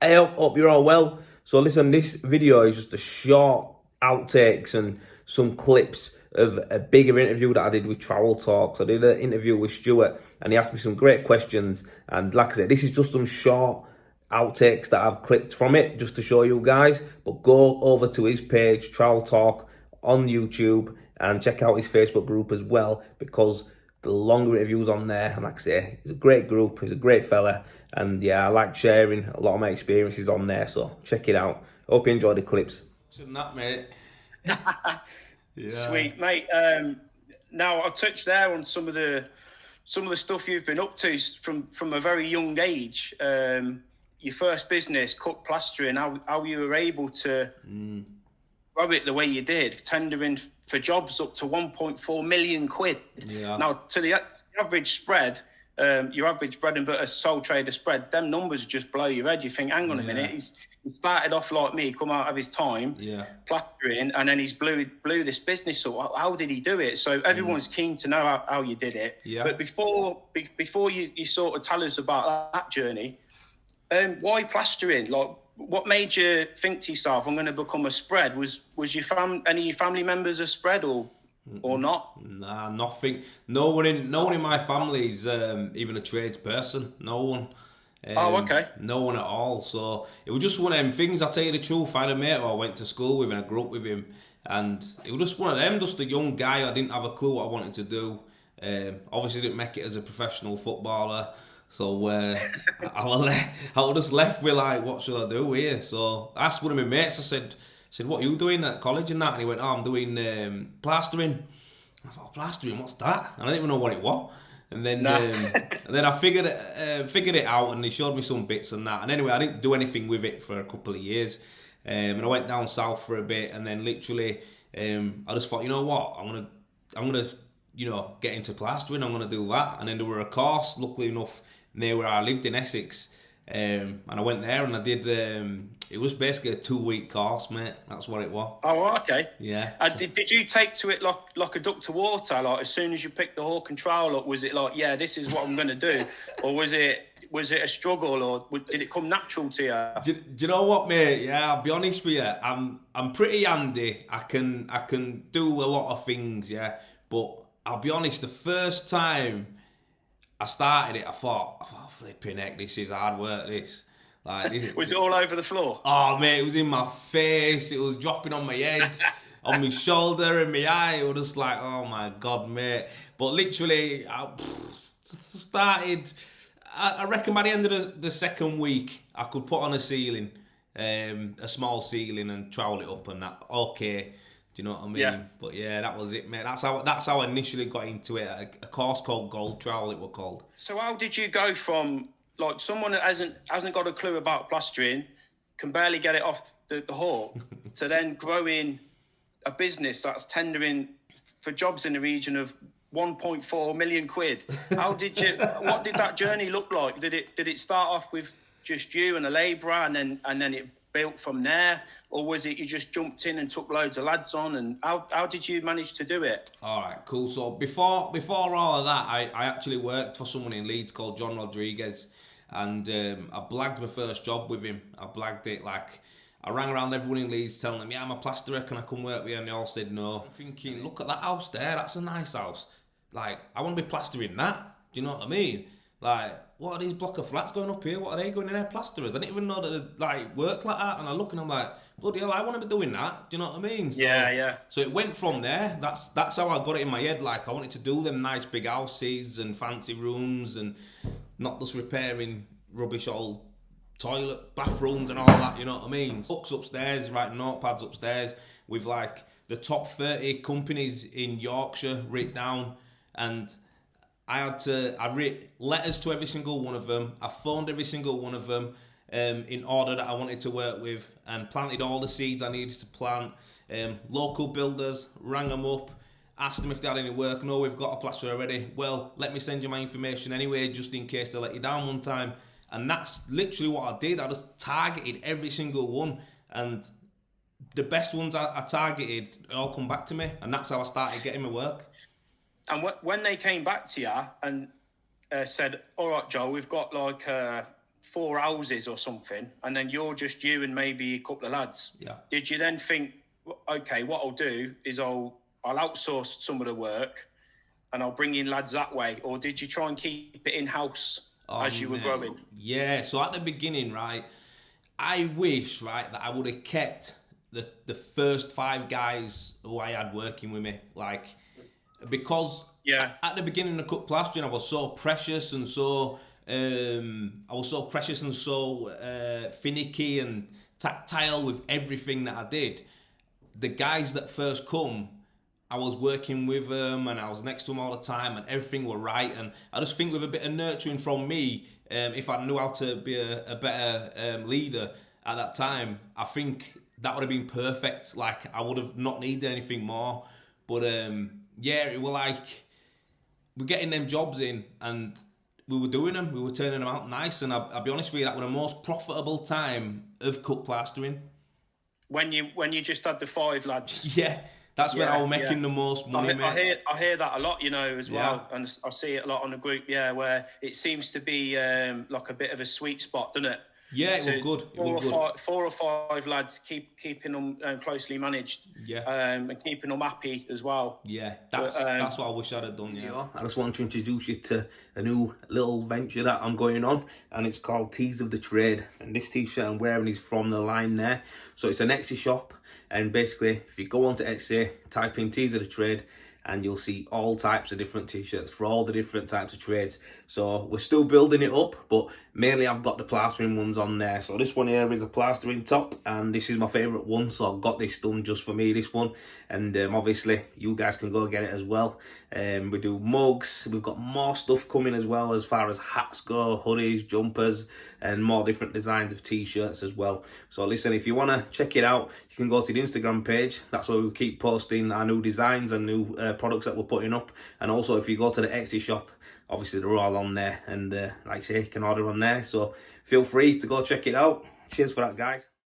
Hey, hope you're all well. So listen, this video is just a short outtakes and some clips of a bigger interview that I did with Trowel Talks. I did an interview with Stuart and he asked me some great questions. And like I said, this is just some short outtakes that I've clipped from it just to show you guys. But go over to his page, Trowel Talk, on YouTube and check out his Facebook group as well, because the longer interviews on there, and like I say, it's a great group, he's a great fella, and yeah, I like sharing a lot of my experiences on there, so check it out. Hope you enjoy the clips. Shouldn't that, mate? Yeah. Sweet, mate. Now I'll touch there on some of the stuff you've been up to from a very young age. Your first business, Cut Plastering, how you were able to rub it the way you did, tendering for jobs up to 1.4 million quid. Yeah. Now, to the average spread, your average bread and butter sole trader spread, them numbers just blow your head. You think, hang on a minute, he started off like me, come out of his time, plastering, and then he's blew this business up. How did he do it? So everyone's keen to know how you did it. Yeah. But before you sort of tell us about that journey, why plastering? Like, what made you think to yourself, I'm going to become a spread? Was your any of your family members a spread or not? Nah, nothing. No one in my family is even a tradesperson. No one. Okay. No one at all. So it was just one of them things. I'll tell you the truth. I had a mate who I went to school with and I grew up with him, and it was just one of them. Just a young guy. I didn't have a clue what I wanted to do. Obviously, didn't make it as a professional footballer. So I was just left with like, what should I do here? So I asked one of my mates. I said, what are you doing at college and that? And he went, I'm doing plastering. I thought, plastering, what's that? And I didn't even know what it was. And then and then I figured it out, and he showed me some bits and that. And anyway, I didn't do anything with it for a couple of years. And I went down south for a bit, and then literally I just thought, you know what, I'm gonna get into plastering. I'm gonna do that. And then there were a course, luckily enough, near where I lived in Essex, and I went there and I did. It was basically a 2-week course, mate. That's what it was. Oh, okay. Yeah. Did you take to it like a duck to water? Like, as soon as you picked the hawk and trowel up, was it like, yeah, this is what I'm going to do, or was it a struggle, or did it come natural to you? Do you know what, mate? Yeah, I'll be honest with you. I'm pretty handy. I can do a lot of things. Yeah, but I'll be honest. The first time I started it, I thought, flipping heck, this is hard work. This. Like, this. Was it all over the floor? Oh, mate, it was in my face. It was dropping on my head, on my shoulder and my eye. It was just like, oh my God, mate. But literally, I started, I reckon by the end of the second week, I could put on a ceiling, a small ceiling, and trowel it up and that. Okay. Do you know what I mean? Yeah. But yeah, that was it, mate. That's how I initially got into it. A course called Gold Trowel, it was called. So how did you go from, like, someone that hasn't got a clue about plastering, can barely get it off the hawk, to then growing a business that's tendering for jobs in the region of 1.4 million quid? What did that journey look like? Did it start off with just you and a labourer, and then it built from there, or was it you just jumped in and took loads of lads on? And how did you manage to do it? All right, cool. So before all of that, I actually worked for someone in Leeds called John Rodriguez, and I blagged my first job with him. I blagged it like, I rang around everyone in Leeds telling them, yeah, I'm a plasterer, can I come work with you? And they all said no. I'm thinking, look at that house there, that's a nice house. Like, I want to be plastering that. Do you know what I mean? Like, what are these block of flats going up here? What are they going in there? Plasterers? I didn't even know that it like work like that. And I look and I'm like, bloody hell, I want to be doing that. Do you know what I mean? So, yeah. So it went from there. That's how I got it in my head. Like, I wanted to do them nice big houses and fancy rooms, and not just repairing rubbish old toilet, bathrooms and all that, you know what I mean? Books upstairs, writing notepads upstairs with like the top 30 companies in Yorkshire written down, and I wrote letters to every single one of them. I phoned every single one of them in order that I wanted to work with, and planted all the seeds I needed to plant. Local builders, rang them up, asked them if they had any work. No, we've got a plasterer already. Well, let me send you my information anyway, just in case they let you down one time. And that's literally what I did. I just targeted every single one, and the best ones I targeted all come back to me, and that's how I started getting my work. And when they came back to you and said, all right, Joe, we've got like 4 houses or something, and then you're just you and maybe a couple of lads. Yeah. Did you then think, okay, what I'll do is I'll outsource some of the work and I'll bring in lads that way? Or did you try and keep it in-house as you were growing? Yeah, so at the beginning, right, I wish, right, that I would have kept the first 5 guys who I had working with me, like, because at the beginning of cut plastering, I was so precious and so finicky and tactile with everything that I did. The guys that first come, I was working with them and I was next to them all the time and everything were right. And I just think with a bit of nurturing from me, if I knew how to be a better leader at that time, I think that would have been perfect. Like, I would have not needed anything more. But yeah, it was like we're getting them jobs in and we were doing them, we were turning them out nice. And I'll be honest with you, that was the most profitable time of cut plastering. When you just had the 5 lads. Yeah. That's when I was making the most money, mate. I hear that a lot, you know, as well. And I see it a lot on the group, where it seems to be like a bit of a sweet spot, doesn't it? Yeah, it was good. 4 or 5 lads keeping them closely managed, and keeping them happy as well. Yeah, that's what I wish I'd have done. Yeah, I just want to introduce you to a new little venture that I'm going on, and it's called Tees of the Trade. And this t-shirt I'm wearing is from the line there. So it's an Etsy shop, and basically, if you go onto Etsy, type in Tees of the Trade, and you'll see all types of different t-shirts for all the different types of trades. So we're still building it up, but mainly I've got the plastering ones on there. So this one here is a plastering top, and this is my favourite one, so I've got this done just for me, this one. And obviously you guys can go get it as well. We do mugs, we've got more stuff coming as well, as far as hats go, hoodies, jumpers, and more different designs of t-shirts as well. So listen, if you want to check it out, you can go to the Instagram page. That's where we keep posting our new designs and new products that we're putting up. And also if you go to the Etsy shop, obviously they're all on there, and like I say, you can order on there. So feel free to go check it out. Cheers for that, guys.